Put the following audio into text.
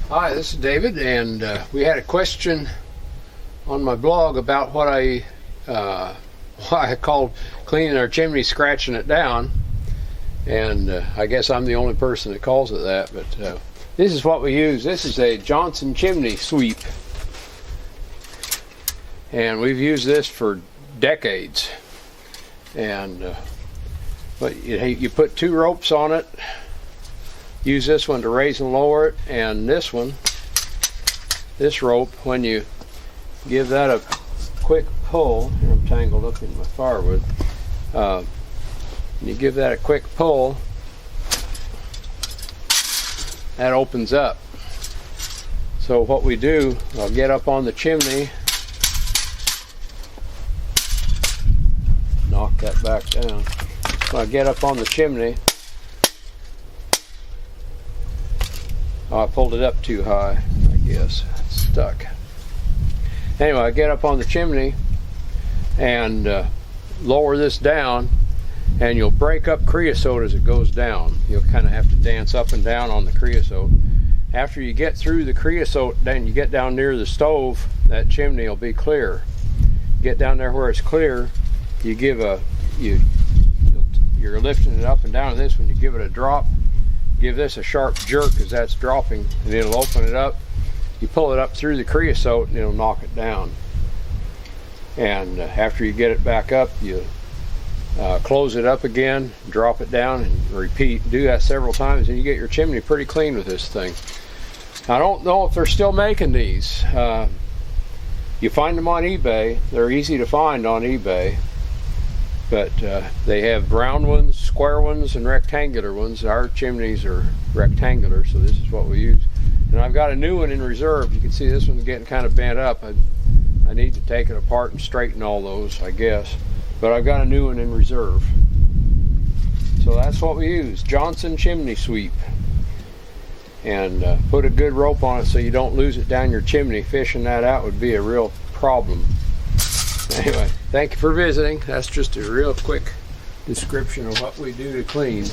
Hi, this is David, and we had a question on my blog about why I called cleaning our chimney scratching it down, and I guess I'm the only person that calls it that, but this is what we use. This is a Johnson chimney sweep, and we've used this for decades. And but you put 2 ropes on it. Use this one to raise and lower it, and this rope, when you give that a quick pull, here I'm tangled up in my firewood, you give that a quick pull, that opens up. So what we do, I'll get up on the chimney, knock that back down. So I get up on the chimney. Oh, I pulled it up too high, I guess. It's stuck. Anyway, I get up on the chimney and lower this down, and you'll break up creosote as it goes down. You'll kind of have to dance up and down on the creosote. After you get through the creosote, then you get down near the stove, that chimney will be clear. Get down there where it's clear, you give you're lifting it up and down, and this, when you give it a drop, give this a sharp jerk as that's dropping, and it'll open it up. You pull it up through the creosote and it'll knock it down. And after you get it back up, you close it up again, drop it down, and repeat. Do that several times, and you get your chimney pretty clean with this thing. I don't know if they're still making these. You find them on eBay. They're easy to find on eBay. But they have round ones, square ones, and rectangular ones. Our chimneys are rectangular, so this is what we use. And I've got a new one in reserve. You can see this one's getting kind of bent up. I need to take it apart and straighten all those, I guess. But I've got a new one in reserve. So that's what we use, Johnson chimney sweep. And put a good rope on it so you don't lose it down your chimney. Fishing that out would be a real problem. Anyway, thank you for visiting. That's just a real quick description of what we do to clean.